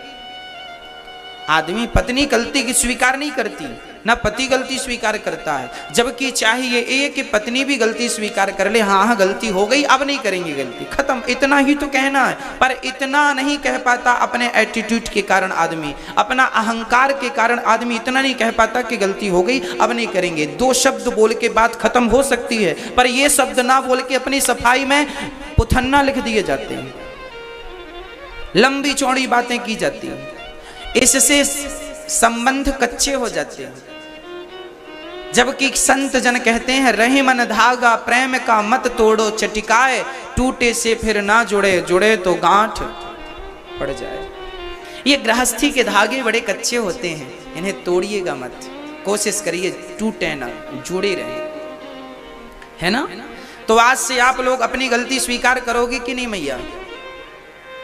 आदमी पत्नी गलती की स्वीकार नहीं करती, ना पति गलती स्वीकार करता है, जबकि चाहिए ये कि पत्नी भी गलती स्वीकार कर ले, हाँ हाँ गलती हो गई, अब नहीं करेंगे गलती, खत्म, इतना ही तो कहना है। पर इतना नहीं कह पाता अपने एटीट्यूड के कारण आदमी, अपना अहंकार के कारण आदमी इतना नहीं कह पाता कि गलती हो गई अब नहीं करेंगे। दो शब्द बोल के बात खत्म हो सकती है, पर ये शब्द ना बोल के अपनी सफाई में पुथन्ना लिख दिए जाते हैं, लंबी चौड़ी बातें की जाती हैं, इससे संबंध कच्चे हो जाते हैं। जबकि संत जन कहते हैं, रही मन धागा प्रेम का मत तोड़ो, चटिकाए टूटे से फिर ना जुड़े, जुड़े तो गांठ पड़ जाए। ये गृहस्थी के धागे बड़े कच्चे होते हैं, इन्हें तोड़िएगा मत, कोशिश करिए टूटे ना, जुड़े रहे, है ना? तो आज से आप लोग अपनी गलती स्वीकार करोगे कि नहीं मैया?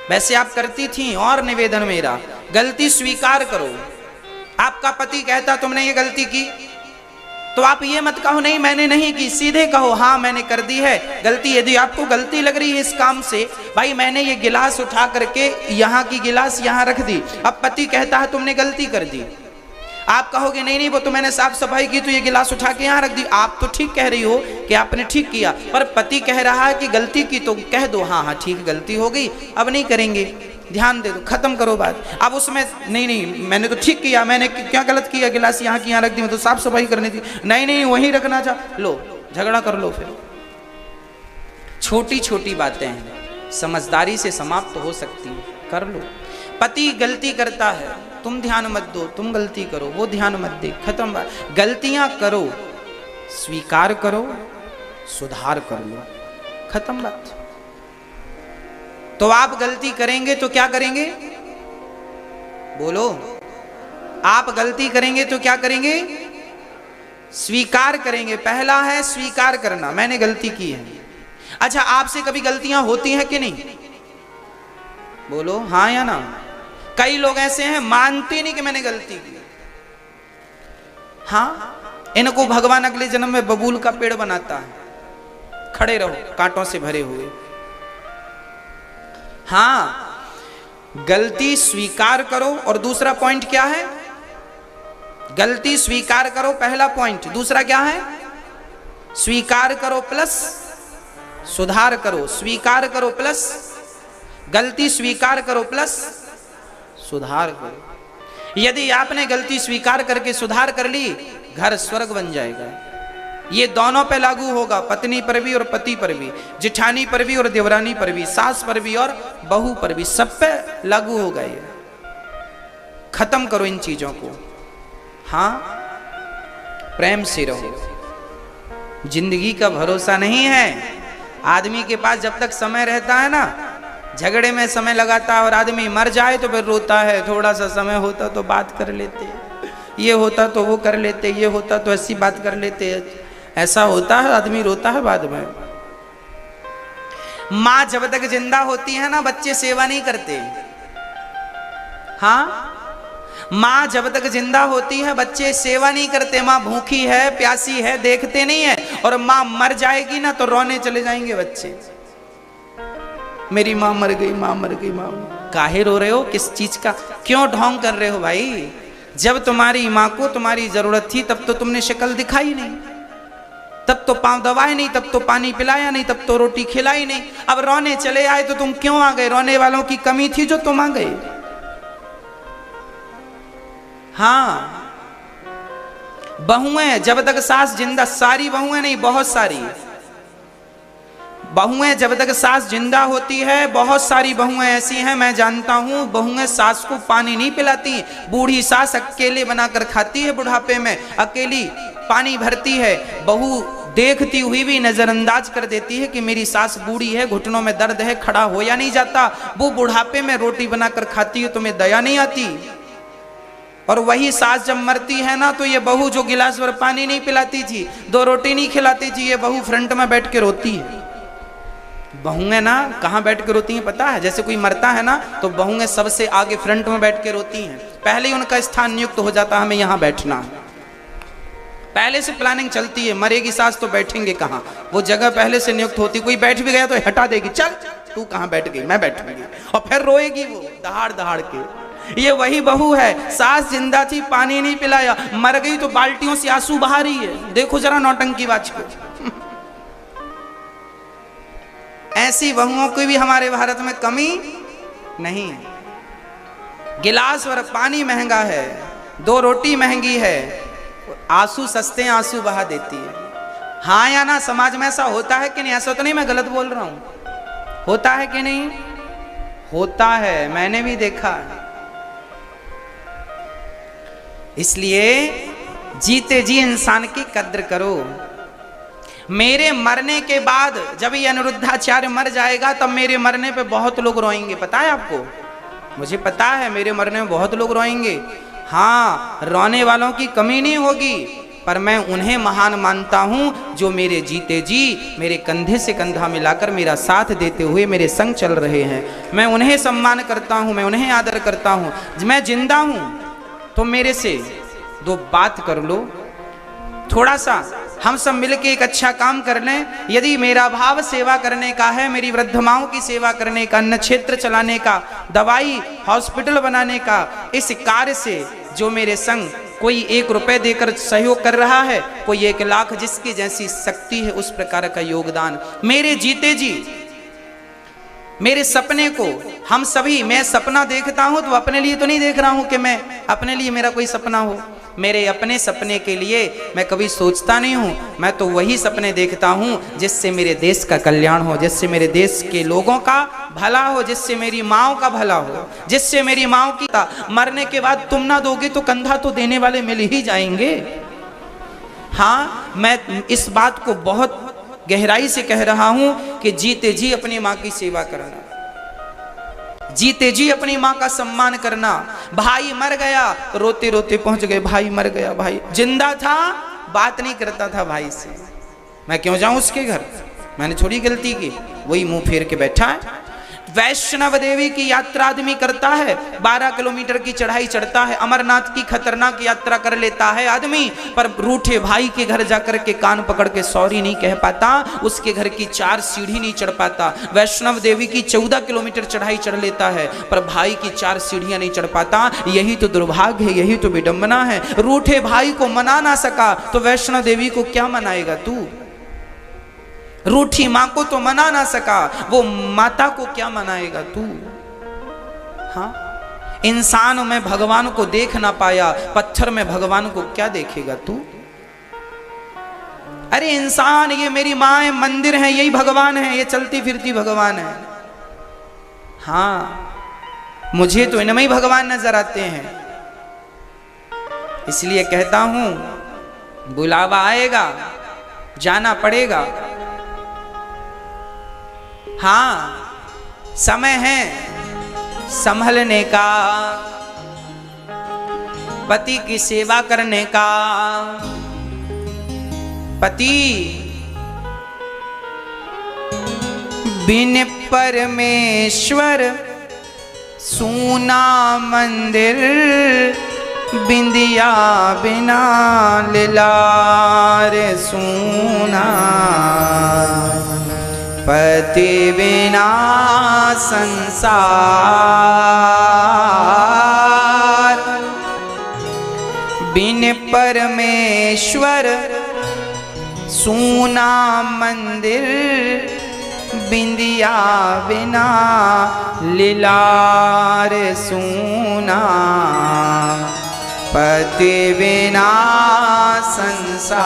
वैसे आप करती थी, और निवेदन मेरा, गलती स्वीकार करो। आपका पति कहता तुमने ये गलती की, तो आप ये मत कहो नहीं मैंने नहीं की, सीधे कहो हाँ मैंने कर दी है गलती। यदि आपको गलती लग रही है इस काम से, भाई मैंने ये गिलास उठा करके यहाँ की गिलास यहाँ रख दी, अब पति कहता है तुमने गलती कर दी, आप कहोगे नहीं नहीं वो तो मैंने साफ सफाई की तो ये गिलास उठा के यहाँ रख दी। आप तो ठीक कह रही हो कि आपने ठीक किया, पर पति कह रहा है कि गलती की, तो कह दो हाँ हाँ ठीक गलती हो गई, अब नहीं करेंगे, ध्यान दे दो, खत्म करो बात। अब उसमें नहीं नहीं मैंने तो ठीक किया, मैंने क्या गलत किया, गिलास यहाँ की यहाँ रख दी, मैं तो साफ सफाई करनी थी, नहीं नहीं वहीं रखना था, लो झगड़ा कर लो। फिर छोटी छोटी बातें हैं, समझदारी से समाप्त हो सकती है, कर लो। पति गलती करता है, तुम ध्यान मत दो, तुम गलती करो, वो ध्यान मत दे, खत्म बात। गलतियां करो, स्वीकार करो, सुधार कर लो, खत्म बात। तो आप गलती करेंगे तो क्या करेंगे? बोलो, आप गलती करेंगे तो क्या करेंगे? स्वीकार करेंगे। पहला है स्वीकार करना, मैंने गलती की है। अच्छा, आपसे कभी गलतियां होती हैं कि नहीं? बोलो हाँ या ना। कई लोग ऐसे हैं मानते नहीं कि मैंने गलती की। हाँ, इनको भगवान अगले जन्म में बबूल का पेड़ बनाता है, खड़े रहो कांटों से भरे हुए। हाँ, गलती स्वीकार करो। और दूसरा पॉइंट क्या है? गलती स्वीकार करो, पहला पॉइंट। दूसरा क्या है? स्वीकार करो प्लस सुधार करो। स्वीकार करो प्लस गलती स्वीकार करो प्लस सुधार करो। यदि आपने गलती स्वीकार करके सुधार कर ली, घर स्वर्ग बन जाएगा। ये दोनों पे लागू होगा, पत्नी पर भी और पति पर भी, जिठानी पर भी और देवरानी पर भी, सास पर भी और बहू पर भी, सब पे लागू होगा ये। खत्म करो इन चीजों को। हाँ, प्रेम से रहो। जिंदगी का भरोसा नहीं है। आदमी के पास जब तक समय रहता है ना, झगड़े में समय लगाता है, और आदमी मर जाए तो फिर रोता है। थोड़ा सा समय होता तो बात कर लेते, ये होता तो वो कर लेते, ये होता तो ऐसी बात कर लेते। ऐसा होता है, आदमी रोता है बाद में। माँ जब तक जिंदा होती है ना, बच्चे सेवा नहीं करते। हाँ, माँ जब तक जिंदा होती है बच्चे सेवा नहीं करते। माँ भूखी है, प्यासी है, देखते नहीं है। और माँ मर जाएगी ना तो रोने चले जाएंगे बच्चे, मेरी माँ मर गई, माँ मर गई, माँ। काहे रो रहे हो? किस चीज का क्यों ढोंग कर रहे हो भाई? जब तुम्हारी माँ को तुम्हारी जरूरत थी तब तो तुमने शक्ल दिखाई नहीं, तब तो पांव दबाए नहीं, तब तो पानी पिलाया नहीं, तब तो रोटी खिलाई नहीं। अब रोने चले आए तो तुम क्यों आ गए? रोने वालों की कमी थी जो तुम आ गए। हाँ, बहुएं जब तक सास जिंदा, सारी बहुएं नहीं, बहुत सारी बहुएं जब तक सास जिंदा होती है, बहुत सारी बहुएं ऐसी हैं मैं जानता हूं, बहुएं सास को पानी नहीं पिलाती। बूढ़ी सास अकेले बनाकर खाती है, बुढ़ापे में अकेली पानी भरती है। बहू देखती हुई भी नजरअंदाज कर देती है कि मेरी सास बूढ़ी है, घुटनों में दर्द है, खड़ा हो या नहीं जाता। वो बुढ़ापे में रोटी बनाकर खाती है, तुम्हें दया नहीं आती। और वही सास जब मरती है ना, तो ये बहू जो गिलास भर पानी नहीं पिलाती थी, 2 रोटी नहीं खिलाती थी, ये बहू फ्रंट में बैठ के रोती है। बहुएं ना कहाँ बैठ के रोती हैं पता है? जैसे कोई मरता है ना, तो बहुएं सबसे आगे फ्रंट में बैठ के रोती हैं। पहले ही उनका स्थान नियुक्त हो जाता है, हमें यहाँ बैठना है। पहले से प्लानिंग चलती है, मरेगी सास तो बैठेंगे कहाँ, वो जगह पहले से नियुक्त होती। कोई बैठ भी गया तो हटा देगी, चल तू कहाँ बैठ गई, मैं बैठूंगी, और फिर रोएगी वो दहाड़ दहाड़ के। ये वही बहू है, सास जिंदा थी, पानी नहीं पिलाया, मर गई तो बाल्टियों से आंसू बहा रही है। देखो जरा नौटंकीबाज को। ऐसी बहुओं की भी हमारे भारत में कमी नहीं है। गिलास भर पानी महंगा है, 2 रोटी महंगी है, आंसू सस्ते आंसू बहा देती है। हाँ या ना? समाज में ऐसा होता है कि नहीं? ऐसा तो नहीं मैं गलत बोल रहा हूं, होता है कि नहीं? होता है, मैंने भी देखा है। इसलिए जीते जी इंसान की कद्र करो। मेरे मरने के बाद जब ये अनिरुद्धाचार्य मर जाएगा, तब मेरे मरने पे बहुत लोग रोएंगे, पता है आपको? मुझे पता है मेरे मरने में बहुत लोग रोएंगे। हाँ, रोने वालों की कमी नहीं होगी, पर मैं उन्हें महान मानता हूं जो मेरे जीते जी मेरे कंधे से कंधा मिलाकर मेरा साथ देते हुए मेरे संग चल रहे हैं। मैं उन्हें सम्मान करता हूं, मैं उन्हें आदर करता हूं। मैं जिंदा हूं तो मेरे से 2 बात कर लो, थोड़ा सा हम सब मिलके एक अच्छा काम कर लें। यदि मेरा भाव सेवा करने का है, मेरी वृद्ध माओं की सेवा करने का, अन्न क्षेत्र चलाने का, दवाई हॉस्पिटल बनाने का, इस कार्य से जो मेरे संग कोई 1 रुपए देकर सहयोग कर रहा है, कोई 1 लाख, जिसकी जैसी शक्ति है उस प्रकार का योगदान मेरे जीते जी, मेरे सपने को हम सभी, मैं सपना देखता हूं तो अपने लिए तो नहीं देख रहा हूं कि मैं अपने लिए मेरा कोई सपना हो। मेरे अपने सपने के लिए मैं कभी सोचता नहीं हूं, मैं तो वही सपने देखता हूं जिससे मेरे देश का कल्याण हो, जिससे मेरे देश के लोगों का भला हो, जिससे मेरी माओ का भला हो, जिससे मेरी माओ की मरने के बाद तुम ना दोगे तो कंधा तो देने वाले मिल ही जाएंगे। हाँ, मैं इस बात को बहुत गहराई से कह रहा हूं कि जीते जी अपनी माँ की सेवा करना, जीते जी अपनी माँ का सम्मान करना। भाई मर गया, रोते रोते पहुंच गए, भाई मर गया, भाई जिंदा था, बात नहीं करता था भाई से, मैं क्यों जाऊं उसके घर, मैंने थोड़ी गलती की, वही मुंह फेर के बैठा है। वैष्णव देवी की यात्रा आदमी करता है, 12 किलोमीटर की चढ़ाई चढ़ता है, अमरनाथ की खतरनाक यात्रा कर लेता है आदमी, पर रूठे भाई के घर जाकर के कान पकड़ के सॉरी नहीं कह पाता, उसके घर की 4 सीढ़ी नहीं चढ़ पाता। वैष्णव देवी की 14 किलोमीटर चढ़ाई चढ़ लेता है, पर भाई की 4 सीढ़ियां नहीं चढ़ पाता। यही तो दुर्भाग्य है, यही तो विडंबना है। रूठे भाई को मना ना सका तो वैष्णव देवी को क्या मनाएगा तू? रूठी मां को तो मना ना सका, वो माता को क्या मनाएगा तू? हाँ, इंसान में भगवान को देख ना पाया, पत्थर में भगवान को क्या देखेगा तू? अरे इंसान, ये मेरी माँ है, मंदिर है, यही भगवान है, ये चलती फिरती भगवान है। हाँ, मुझे तो इनमें ही भगवान नजर आते हैं। इसलिए कहता हूं, बुलावा आएगा, जाना पड़ेगा। हाँ, समय है संभलने का, पति की सेवा करने का। पति बिन परमेश्वर सूना मंदिर, बिंदिया बिना लिलार सूना, पति बिना संसार बिन परमेश्वर सूना मंदिर, बिंदिया बिना लीलार सूना, पति बिना संसार।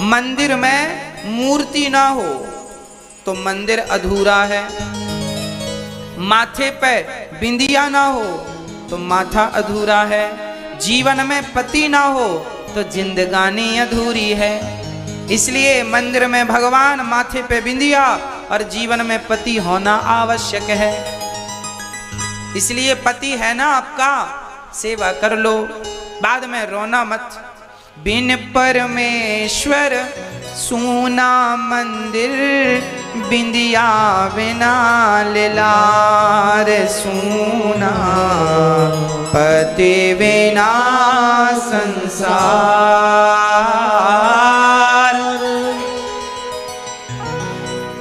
मंदिर में मूर्ति ना हो तो मंदिर अधूरा है, माथे पे बिंदिया ना हो तो माथा अधूरा है, जीवन में पति ना हो तो जिंदगानी अधूरी है। इसलिए मंदिर में भगवान, माथे पे बिंदिया और जीवन में पति होना आवश्यक है। इसलिए पति है ना आपका, सेवा कर लो, बाद में रोना मत। बिन परमेश्वर सूना मंदिर, बिंदिया बिना लीलार सूना, पति बिना संसार।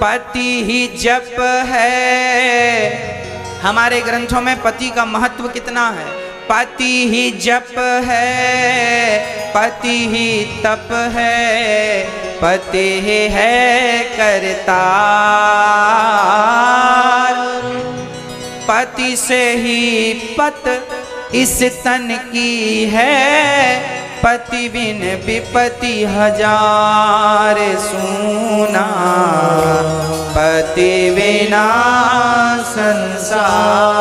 पति ही जप है, हमारे ग्रंथों में पति का महत्व कितना है। पति ही जप है, पति ही तप है, पति ही है करतार। पति से ही पत इस तन की है, पति बिन विपति हजार सूना, पति बिना संसार।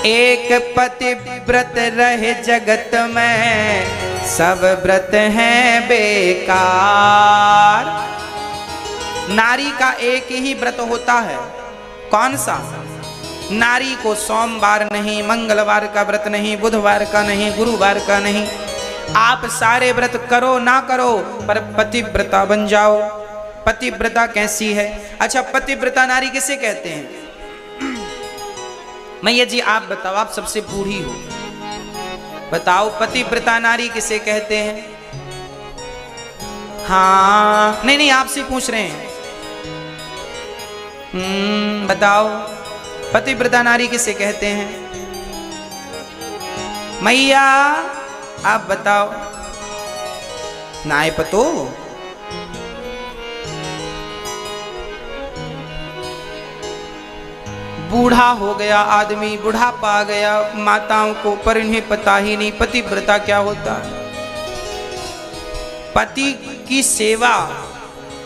एक पति व्रत रहे जगत में, सब व्रत हैं बेकार। नारी का एक ही व्रत होता है, कौन सा? नारी को सोमवार नहीं, मंगलवार का व्रत नहीं, बुधवार का नहीं, गुरुवार का नहीं। आप सारे व्रत करो ना करो पर पतिव्रता बन जाओ। पतिव्रता कैसी है? अच्छा, पतिव्रता नारी किसे कहते हैं? मैया जी आप बताओ, आप सबसे बूढ़ी हो, बताओ पतिव्रता नारी किसे कहते हैं? हाँ, नहीं आपसे पूछ रहे हैं। बताओ पतिव्रता नारी किसे कहते हैं? मैया आप बताओ। नाय पतो? बूढ़ा हो गया आदमी, बुढ़ापा आ गया माताओं को, पर इन्हें पता ही नहीं पतिव्रता क्या होता है। पति की सेवा,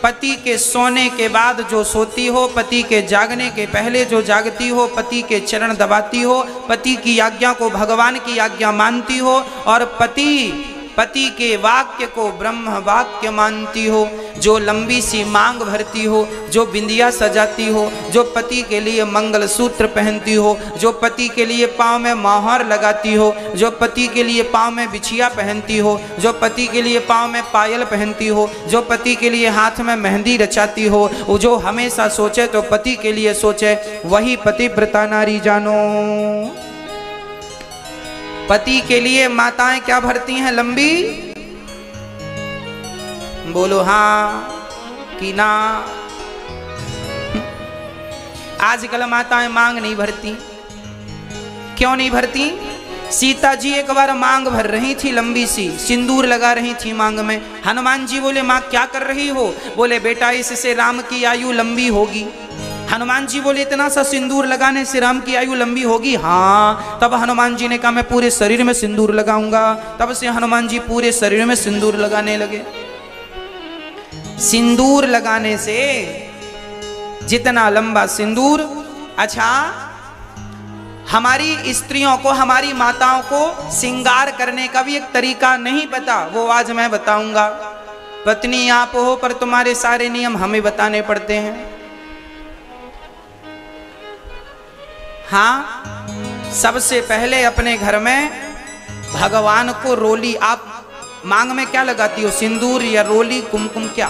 पति के सोने के बाद जो सोती हो, पति के जागने के पहले जो जागती हो, पति के चरण दबाती हो, पति की आज्ञा को भगवान की आज्ञा मानती हो, और पति के वाक्य को ब्रह्म वाक्य मानती हो, जो लंबी सी मांग भरती हो, जो बिंदिया सजाती हो, जो पति के लिए मंगल सूत्र पहनती हो, जो पति के लिए पाँव में मोहर लगाती हो, जो पति के लिए पाँव में बिछिया पहनती हो, जो पति के लिए पाँव में पायल पहनती हो, जो पति के लिए हाथ में मेहंदी रचाती हो, जो हमेशा सोचे तो पति के लिए सोचे, वही पतिव्रता नारी जानो। पति के लिए माताएं क्या भरती हैं? लंबी, बोलो हाँ कि ना। आजकल माताएं मांग नहीं भरती। क्यों नहीं भरती? सीता जी एक बार मांग भर रही थी लंबी सी, सिंदूर लगा रही थी मांग में। हनुमान जी बोले माँ क्या कर रही हो? बोले बेटा इससे राम की आयु लंबी होगी। हनुमान जी बोले इतना सा सिंदूर लगाने से राम की आयु लंबी होगी? हाँ। तब हनुमान जी ने कहा मैं पूरे शरीर में सिंदूर लगाऊंगा। तब से हनुमान जी पूरे शरीर में सिंदूर लगाने लगे। सिंदूर लगाने से जितना लंबा सिंदूर, अच्छा हमारी स्त्रियों को, हमारी माताओं को श्रृंगार करने का भी एक तरीका नहीं पता, वो आज मैं बताऊंगा। पत्नी आप हो पर तुम्हारे सारे नियम हमें बताने पड़ते हैं। हाँ, सबसे पहले अपने घर में भगवान को रोली, आप मांग में क्या लगाती हो? सिंदूर या रोली, कुमकुम, क्या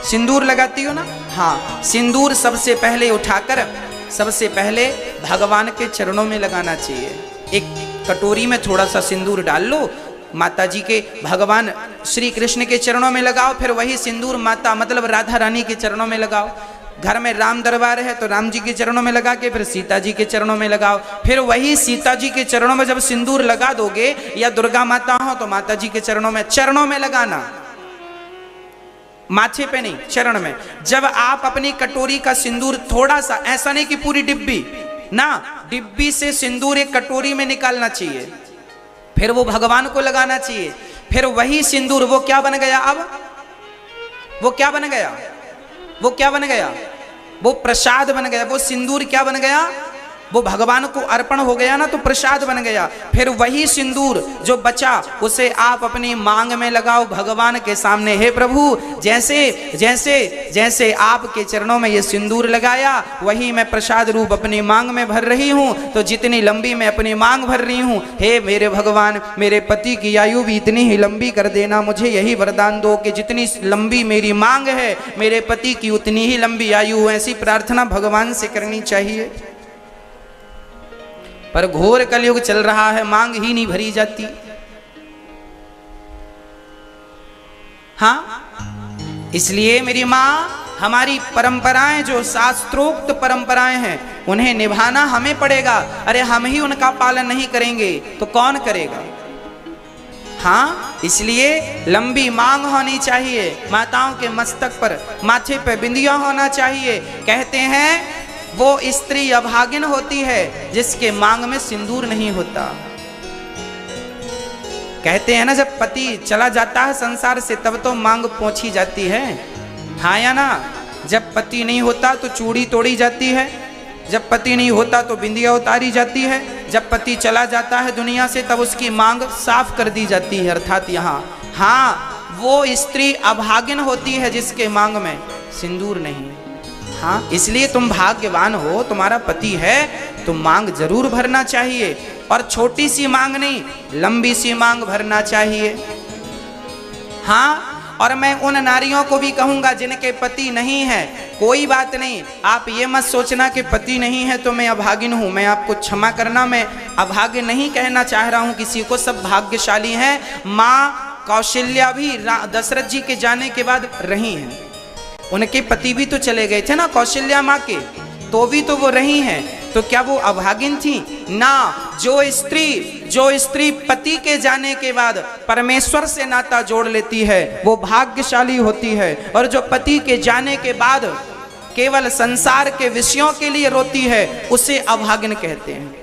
सिंदूर लगाती हो ना? हाँ, सिंदूर सबसे पहले उठाकर सबसे पहले भगवान के चरणों में लगाना चाहिए। एक कटोरी में थोड़ा सा सिंदूर डाल लो, माता जी के, भगवान श्री कृष्ण के चरणों में लगाओ, फिर वही सिंदूर माता मतलब राधा रानी के चरणों में लगाओ। घर में राम दरबार है तो राम जी के चरणों में लगा के फिर सीता जी के चरणों में लगाओ, फिर वही सीता जी के चरणों में जब सिंदूर लगा दोगे, या दुर्गा माता हो तो माता जी के चरणों में लगाना, माथे पे नहीं, चरण में। जब आप अपनी कटोरी का सिंदूर थोड़ा सा, ऐसा नहीं कि पूरी डिब्बी ना, डिब्बी से सिंदूर एक कटोरी में निकालना चाहिए, फिर वो भगवान को लगाना चाहिए। फिर वही सिंदूर वो क्या बन गया, अब वो क्या बन गया, वो क्या बन गया, वो प्रसाद बन गया। वो सिंदूर क्या बन गया, वो भगवान को अर्पण हो गया ना, तो प्रसाद बन गया। फिर वही सिंदूर जो बचा उसे आप अपनी मांग में लगाओ भगवान के सामने। हे प्रभु, जैसे जैसे जैसे आपके चरणों में ये सिंदूर लगाया, वही मैं प्रसाद रूप अपनी मांग में भर रही हूँ। तो जितनी लंबी मैं अपनी मांग भर रही हूँ, हे मेरे भगवान, मेरे पति की आयु भी इतनी ही लंबी कर देना, मुझे यही वरदान दो कि जितनी लंबी मेरी मांग है, मेरे पति की उतनी ही लंबी आयु हो। ऐसी प्रार्थना भगवान से करनी चाहिए। पर घोर कलयुग चल रहा है, मांग ही नहीं भरी जाती। हाँ, इसलिए मेरी माँ, हमारी परंपराएं जो शास्त्रोक्त परंपराएं हैं, उन्हें निभाना हमें पड़ेगा। अरे हम ही उनका पालन नहीं करेंगे तो कौन करेगा। हाँ, इसलिए लंबी मांग होनी चाहिए। माताओं के मस्तक पर, माथे पे बिंदिया होना चाहिए। कहते हैं वो स्त्री अभागिन होती है जिसके मांग में सिंदूर नहीं होता। कहते हैं ना, जब पति चला जाता है संसार से तब तो मांग पहुंची जाती है, हाँ या ना। जब पति नहीं होता तो चूड़ी तोड़ी जाती है, जब पति नहीं होता तो बिंदिया उतारी जाती है, जब पति चला जाता है दुनिया से तब उसकी मांग साफ कर दी जाती है। अर्थात यहाँ, हाँ, वो स्त्री अभागिन होती है जिसके मांग में सिंदूर नहीं है। हाँ, इसलिए तुम भाग्यवान हो, तुम्हारा पति है, तो मांग जरूर भरना चाहिए। और छोटी सी मांग नहीं, लंबी सी मांग भरना चाहिए। हाँ, और मैं उन नारियों को भी कहूंगा जिनके पति नहीं है, कोई बात नहीं, आप ये मत सोचना कि पति नहीं है तो मैं अभागिन हूं। मैं आपको क्षमा करना, मैं अभाग्य नहीं कहना चाह रहा हूं किसी को, सब भाग्यशाली हैं। माँ कौशल्या भी दशरथ जी के जाने के बाद रही हैं। उनके पति भी तो चले गए थे ना कौशल्या माँ के, तो भी तो वो रही हैं। तो क्या वो अभागिन थी ना। जो स्त्री पति के जाने के बाद परमेश्वर से नाता जोड़ लेती है वो भाग्यशाली होती है। और जो पति के जाने के बाद केवल संसार के विषयों के लिए रोती है उसे अभागिन कहते हैं।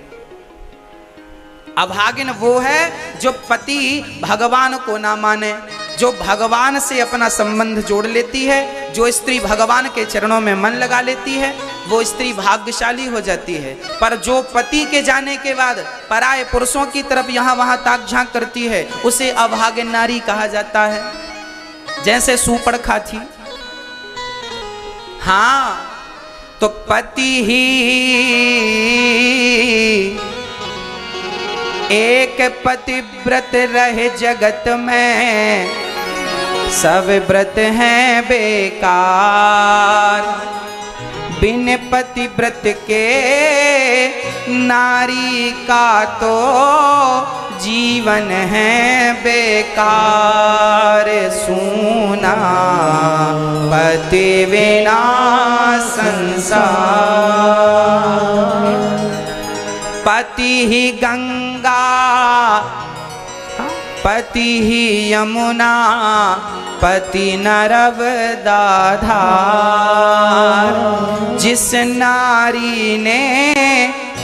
अभागिन वो है जो पति भगवान को ना माने, जो भगवान से अपना संबंध जोड़ लेती है। जो स्त्री भगवान के चरणों में मन लगा लेती है वो स्त्री भाग्यशाली हो जाती है। पर जो पति के जाने के बाद पराये पुरुषों की तरफ यहाँ वहां ताक झांक करती है उसे अभागिन नारी कहा जाता है। जैसे सूपड़खा थी। हाँ, तो पति ही एक पतिव्रत रहे जगत में, सब व्रत हैं बेकार। बिन पतिव्रत के नारी का तो जीवन है बेकार। सूना पति बिना संसार, पति ही गंगा पति ही यमुना, पति नर्मदा धार। जिस नारी ने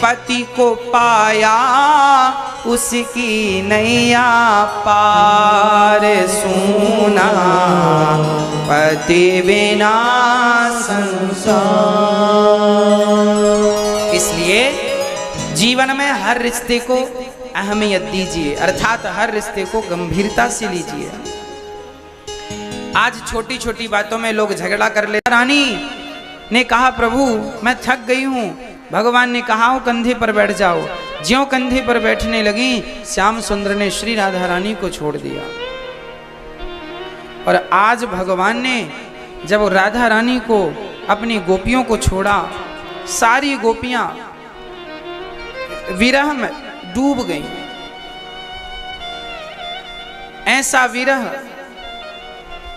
पति को पाया उसकी नैया पार। सूना पति बिना संसार। इसलिए जीवन में हर रिश्ते को अहमियत दीजिए, अर्थात हर रिश्ते को गंभीरता से लीजिए। आज छोटी छोटी बातों में लोग झगड़ा कर लेते। रानी ने कहा प्रभु मैं थक गई हूँ। भगवान ने कहा हो कंधे पर बैठ जाओ। ज्यों कंधे पर बैठने लगी श्याम सुंदर ने श्री राधा रानी को छोड़ दिया। और आज भगवान ने जब राधा रानी को अपनी गोपियों को छोड़ा, सारी गोपियां विरह में डूब गई। ऐसा विरह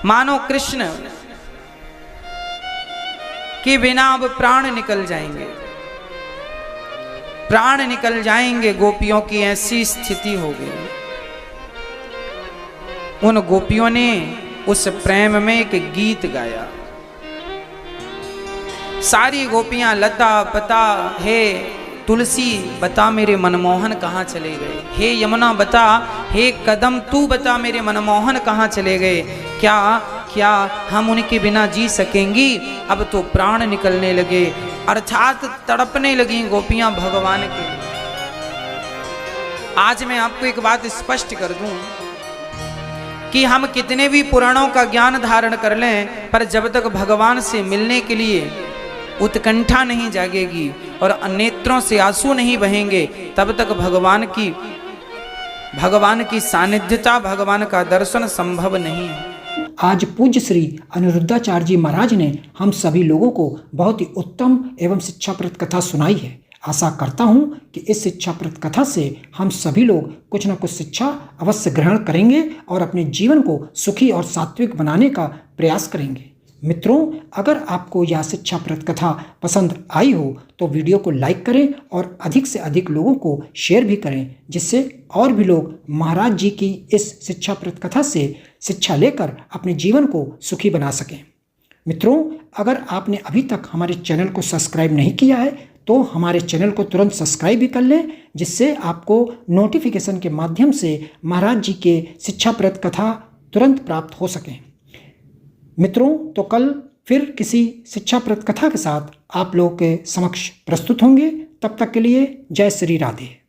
मानो कृष्ण कि बिना अब प्राण निकल जाएंगे, प्राण निकल जाएंगे। गोपियों की ऐसी स्थिति हो गई। उन गोपियों ने उस प्रेम में एक गीत गाया। सारी गोपियां लता पता, हे तुलसी बता मेरे मनमोहन कहाँ चले गए, हे यमुना बता, हे कदम तू बता मेरे मनमोहन कहाँ चले गए। क्या क्या हम उनके बिना जी सकेंगी? अब तो प्राण निकलने लगे, अर्थात तड़पने लगी गोपियां भगवान के लिए। आज मैं आपको एक बात स्पष्ट कर दूं कि हम कितने भी पुराणों का ज्ञान धारण कर लें, पर जब तक भगवान से मिलने के लिए उत्कंठा नहीं जागेगी और नेत्रों से आंसू नहीं बहेंगे, तब तक भगवान की सानिध्यता, भगवान का दर्शन संभव नहीं है। आज पूज्य श्री अनिरुद्धाचार्य जी महाराज ने हम सभी लोगों को बहुत ही उत्तम एवं शिक्षाप्रद कथा सुनाई है। आशा करता हूं कि इस शिक्षाप्रद कथा से हम सभी लोग कुछ न कुछ शिक्षा अवश्य ग्रहण करेंगे और अपने जीवन को सुखी और सात्विक बनाने का प्रयास करेंगे। मित्रों, अगर आपको यह शिक्षाप्रद कथा पसंद आई हो तो वीडियो को लाइक करें और अधिक से अधिक लोगों को शेयर भी करें, जिससे और भी लोग महाराज जी की इस शिक्षाप्रद कथा से शिक्षा लेकर अपने जीवन को सुखी बना सकें। मित्रों, अगर आपने अभी तक हमारे चैनल को सब्सक्राइब नहीं किया है तो हमारे चैनल को तुरंत सब्सक्राइब भी कर लें, जिससे आपको नोटिफिकेशन के माध्यम से महाराज जी के शिक्षाप्रद कथा तुरंत प्राप्त हो सकें। मित्रों, तो कल फिर किसी शिक्षाप्रद कथा के साथ आप लोगों के समक्ष प्रस्तुत होंगे। तब तक के लिए जय श्री राधे।